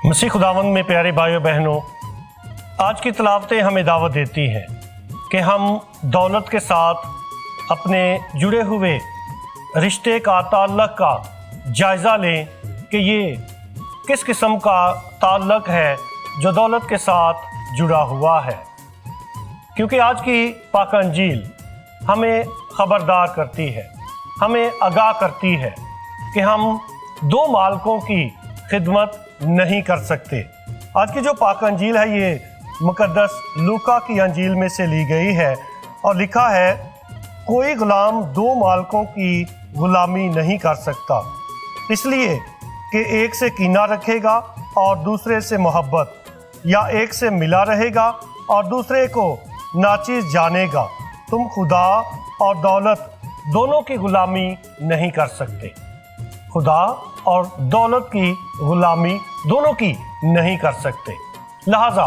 मसीह खुदावंद में प्यारे भाइयों बहनों, आज की तिलावतें हमें दावत देती हैं कि हम दौलत के साथ अपने जुड़े हुए रिश्ते का ताल्लुक़ का जायज़ा लें कि ये किस किस्म का ताल्लुक़ है जो दौलत के साथ जुड़ा हुआ है। क्योंकि आज की पाक अंजील हमें ख़बरदार करती है, हमें आगाह करती है कि हम दो मालिकों की खिदमत नहीं कर सकते। आज की जो पाक अंजील है ये मुकद्दस लूका की अंजील में से ली गई है और लिखा है, कोई गुलाम दो मालिकों की गुलामी नहीं कर सकता, इसलिए कि एक से कीना रखेगा और दूसरे से मोहब्बत, या एक से मिला रहेगा और दूसरे को नाचीज़ जानेगा। तुम खुदा और दौलत दोनों की गुलामी नहीं कर सकते। खुदा और दौलत की गुलामी दोनों की नहीं कर सकते। लिहाजा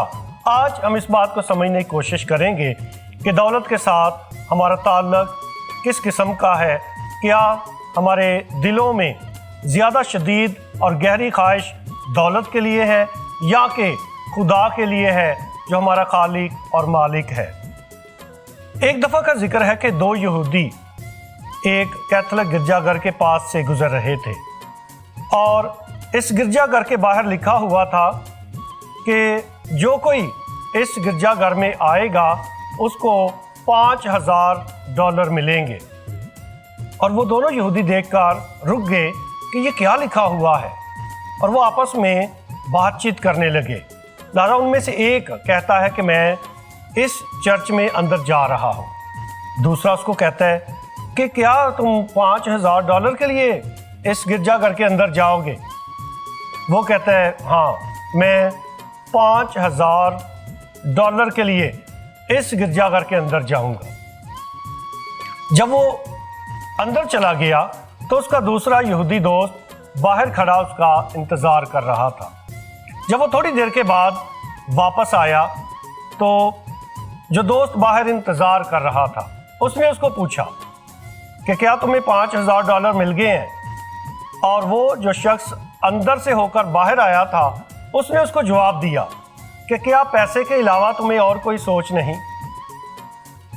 आज हम इस बात को समझने की कोशिश करेंगे कि दौलत के साथ हमारा ताल्लुक़ किस किस्म का है। क्या हमारे दिलों में ज़्यादा शदीद और गहरी ख्वाहिश दौलत के लिए है या कि खुदा के लिए है जो हमारा खालिक और मालिक है। एक दफ़ा का जिक्र है कि दो यहूदी एक कैथोलिक गिरजाघर के पास से गुजर रहे थे और इस गिरजाघर के बाहर लिखा हुआ था कि जो कोई इस गिरजाघर में आएगा उसको $5000 मिलेंगे। और वो दोनों यहूदी देखकर रुक गए कि ये क्या लिखा हुआ है, और वो आपस में बातचीत करने लगे। लिहाजा उनमें से एक कहता है कि मैं इस चर्च में अंदर जा रहा हूँ। दूसरा उसको कहता है कि क्या तुम $5000 के लिए इस गिरजाघर के अंदर जाओगे? वो कहता है, हाँ, मैं $5000 के लिए इस गिरजाघर के अंदर जाऊंगा। जब वो अंदर चला गया तो उसका दूसरा यहूदी दोस्त बाहर खड़ा उसका इंतज़ार कर रहा था। जब वो थोड़ी देर के बाद वापस आया तो जो दोस्त बाहर इंतज़ार कर रहा था उसने उसको पूछा कि क्या तुम्हें $5000 मिल गए हैं? और वो जो शख्स अंदर से होकर बाहर आया था उसने उसको जवाब दिया कि क्या पैसे के अलावा तुम्हें और कोई सोच नहीं।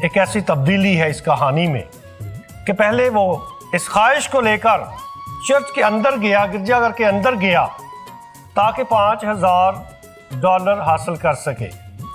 एक ऐसी तब्दीली है इस कहानी में कि पहले वो इस ख्वाहिश को लेकर चर्च के अंदर गया, गिरजाघर के अंदर गया ताकि $5000 हासिल कर सके,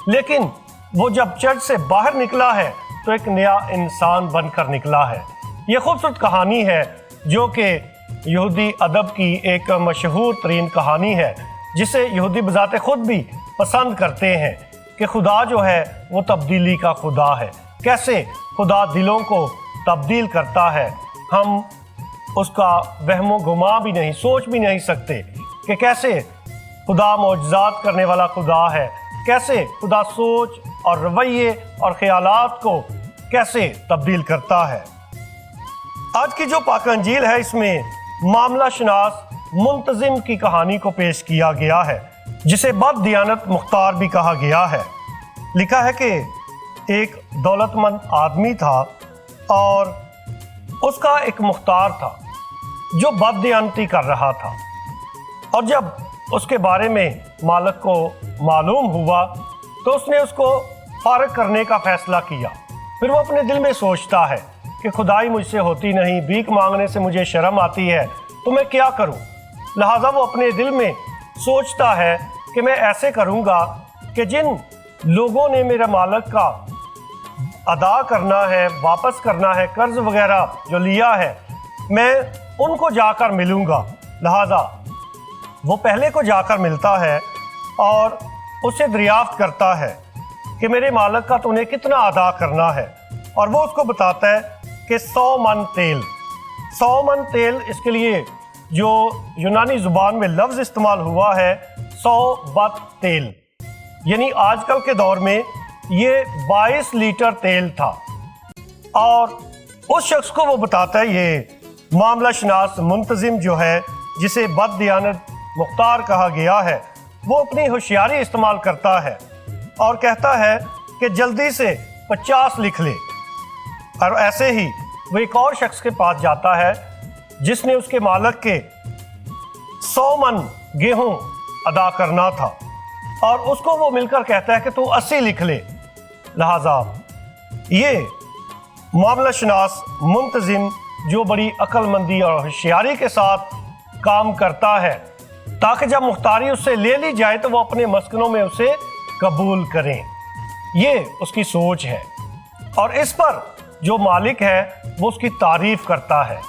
लेकिन वो जब चर्च से बाहर निकला है तो एक नया इंसान बनकर निकला है। ये खूबसूरत कहानी है जो कि यहूदी अदब की एक मशहूर तरीन कहानी है जिसे यहूदी बजाते खुद भी पसंद करते हैं कि खुदा जो है वो तब्दीली का खुदा है। कैसे खुदा दिलों को तब्दील करता है, हम उसका वहमो गुमा भी नहीं, सोच भी नहीं सकते कि कैसे खुदा मौजज़ात करने वाला खुदा है, कैसे खुदा सोच और रवैये और ख्यालात को कैसे तब्दील करता है। आज की जो पाक अंजील है इसमें मामला शनास मुंतजिम की कहानी को पेश किया गया है जिसे बददियानत मुख्तार भी कहा गया है। लिखा है कि एक दौलतमंद आदमी था और उसका एक मुख्तार था जो बददियानती कर रहा था, और जब उसके बारे में मालिक को मालूम हुआ तो उसने उसको फारग करने का फैसला किया। फिर वो अपने दिल में सोचता है कि खुदाई मुझसे होती नहीं, भीख मांगने से मुझे शर्म आती है, तो मैं क्या करूं। लिहाजा वो अपने दिल में सोचता है कि मैं ऐसे करूंगा कि जिन लोगों ने मेरे मालिक का अदा करना है, वापस करना है, कर्ज वगैरह जो लिया है, मैं उनको जाकर मिलूंगा। लिहाजा वो पहले को जाकर मिलता है और उससे दरियाफ्त करता है कि मेरे मालिक का तूने कितना अदा करना है, और वो उसको बताता है कि 100 मन तेल। 100 मन तेल, इसके लिए जो यूनानी ज़ुबान में लफ्ज़ इस्तेमाल हुआ है 100 बत तेल, यानी आजकल के दौर में ये 22 लीटर तेल था। और उस शख्स को वो बताता है, ये मामला शनास मुंतजिम जो है जिसे बददियानत मुख्तार कहा गया है, वो अपनी होशियारी इस्तेमाल करता है और कहता है कि जल्दी से 50 लिख ले। और ऐसे ही वो एक और शख्स के पास जाता है जिसने उसके मालिक के 100 मन गेहूं ادا کرنا تھا اور اس کو وہ مل کر کہتا ہے کہ تو 80 لکھ لے۔ لہٰذا یہ معاملہ شناس منتظم جو بڑی عقل مندی اور ہوشیاری کے ساتھ کام کرتا ہے تاکہ جب مختاری اس سے لے لی جائے تو وہ اپنے مسکنوں میں اسے قبول کریں، یہ اس کی سوچ ہے۔ اور اس پر جو مالک ہے وہ اس کی تعریف کرتا ہے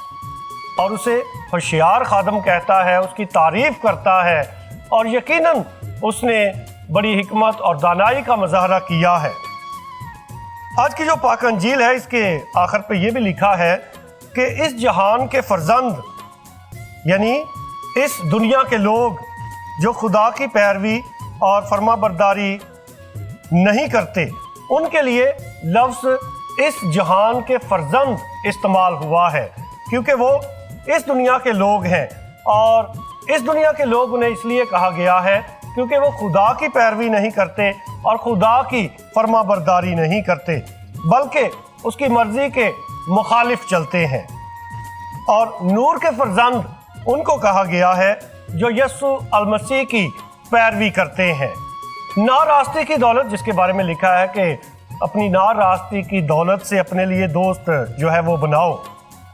اور اسے ہوشیار خادم کہتا ہے، اس کی تعریف کرتا ہے، اور یقیناً اس نے بڑی حکمت اور دانائی کا مظاہرہ کیا ہے۔ آج کی جو پاک انجیل ہے اس کے آخر پہ یہ بھی لکھا ہے کہ اس جہان کے فرزند یعنی اس دنیا کے لوگ جو خدا کی پیروی اور فرما برداری نہیں کرتے ان کے لیے لفظ اس جہان کے فرزند استعمال ہوا ہے، کیونکہ وہ اس دنیا کے لوگ ہیں، اور اس دنیا کے لوگ انہیں اس لیے کہا گیا ہے کیونکہ وہ خدا کی پیروی نہیں کرتے اور خدا کی فرما برداری نہیں کرتے بلکہ اس کی مرضی کے مخالف چلتے ہیں۔ اور نور کے فرزند ان کو کہا گیا ہے جو یسوع المسیح کی پیروی کرتے ہیں۔ ناراستی کی دولت، جس کے بارے میں لکھا ہے کہ اپنی ناراستی کی دولت سے اپنے لیے دوست جو ہے وہ بناؤ۔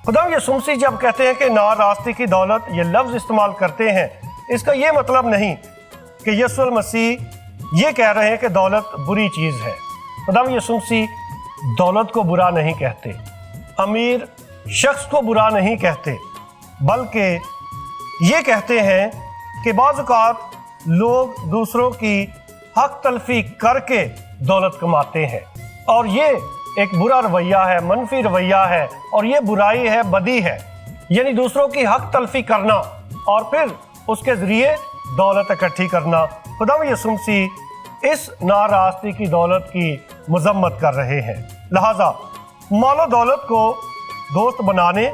خدا یسوع مسیح جب کہتے ہیں کہ ناراستی کی دولت، یہ لفظ استعمال کرتے ہیں، اس کا یہ مطلب نہیں کہ یسوع المسیح یہ کہہ رہے ہیں کہ دولت بری چیز ہے۔ خدا یسوع مسیح دولت کو برا نہیں کہتے، امیر شخص کو برا نہیں کہتے، بلکہ یہ کہتے ہیں کہ بعض اوقات لوگ دوسروں کی حق تلفی کر کے دولت کماتے ہیں، اور یہ ایک برا رویہ ہے، منفی رویہ ہے، اور یہ برائی ہے، بدی ہے، یعنی دوسروں کی حق تلفی کرنا اور پھر اس کے ذریعے دولت اکٹھی کرنا۔ خدا یسوع مسیح اس ناراستی کی دولت کی مذمت کر رہے ہیں۔ لہٰذا مال و دولت کو دوست بنانے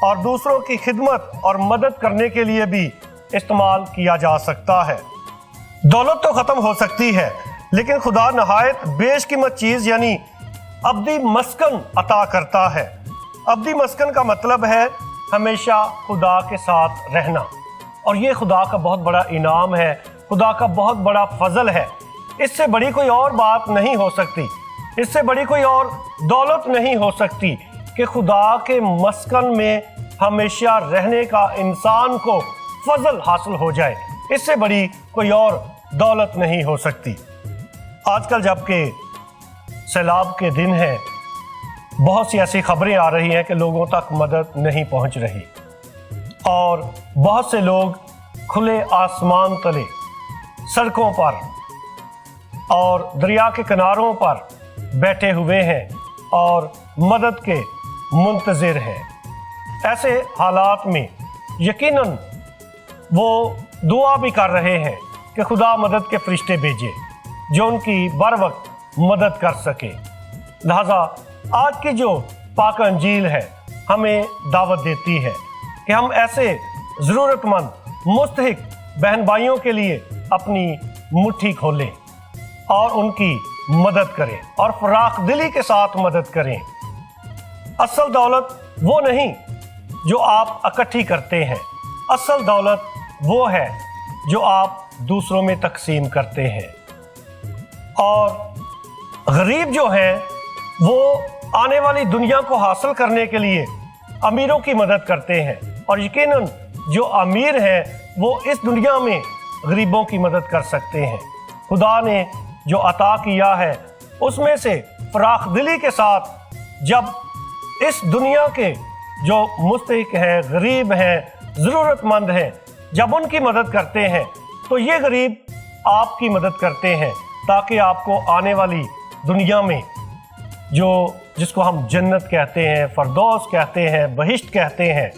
اور دوسروں کی خدمت اور مدد کرنے کے لیے بھی استعمال کیا جا سکتا ہے۔ دولت تو ختم ہو سکتی ہے لیکن خدا نہایت بیش قیمت چیز یعنی ابدی مسکن عطا کرتا ہے۔ ابدی مسکن کا مطلب ہے ہمیشہ خدا کے ساتھ رہنا، اور یہ خدا کا بہت بڑا انعام ہے، خدا کا بہت بڑا فضل ہے۔ اس سے بڑی کوئی اور بات نہیں ہو سکتی، اس سے بڑی کوئی اور دولت نہیں ہو سکتی کہ خدا کے مسکن میں ہمیشہ رہنے کا انسان کو فضل حاصل ہو جائے۔ اس سے بڑی کوئی اور دولت نہیں ہو سکتی۔ آج کل جب کہ سیلاب کے دن ہیں، بہت سی ایسی خبریں آ رہی ہیں کہ لوگوں تک مدد نہیں پہنچ رہی، اور بہت سے لوگ کھلے آسمان تلے، سڑکوں پر اور دریا کے کناروں پر بیٹھے ہوئے ہیں اور مدد کے منتظر ہیں۔ ایسے حالات میں یقیناً وہ دعا بھی کر رہے ہیں کہ خدا مدد کے فرشتے بھیجے جو ان کی بر وقت مدد کر سکے۔ لہٰذا آج کی جو پاک انجیل ہے ہمیں دعوت دیتی ہے کہ ہم ایسے ضرورت مند مستحق بہن بھائیوں کے لیے اپنی مٹھی کھولیں اور ان کی مدد کریں اور فراخ دلی کے ساتھ مدد کریں۔ اصل دولت وہ نہیں جو آپ اکٹھی کرتے ہیں، اصل دولت وہ ہے جو آپ دوسروں میں تقسیم کرتے ہیں۔ اور غریب جو ہیں وہ آنے والی دنیا کو حاصل کرنے کے لیے امیروں کی مدد کرتے ہیں، اور یقیناً جو امیر ہیں وہ اس دنیا میں غریبوں کی مدد کر سکتے ہیں۔ خدا نے جو عطا کیا ہے اس میں سے فراخ دلی کے ساتھ جب اس دنیا کے جو مستحق ہیں، غریب ہیں، ضرورت مند ہیں، جب ان کی مدد کرتے ہیں تو یہ غریب آپ کی مدد کرتے ہیں تاکہ آپ کو آنے والی دنیا میں جس کو ہم جنت کہتے ہیں، فردوس کہتے ہیں، بہشت کہتے ہیں،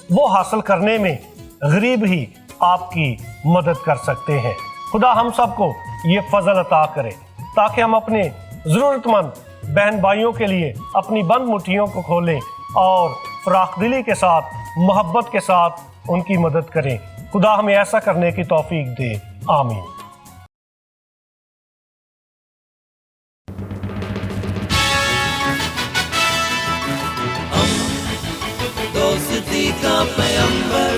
وہ حاصل کرنے میں غریب ہی آپ کی مدد کر سکتے ہیں۔ خدا ہم سب کو یہ فضل عطا کرے تاکہ ہم اپنے ضرورت مند بہن بھائیوں کے لیے اپنی بند مٹھیوں کو کھولیں اور فراخ دلی کے ساتھ، محبت کے ساتھ ان کی مدد کریں۔ خدا ہمیں ایسا کرنے کی توفیق دے، آمین۔ دوستی کا پیمبر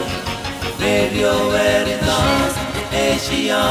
ریڈیو ویریتاس ایشیا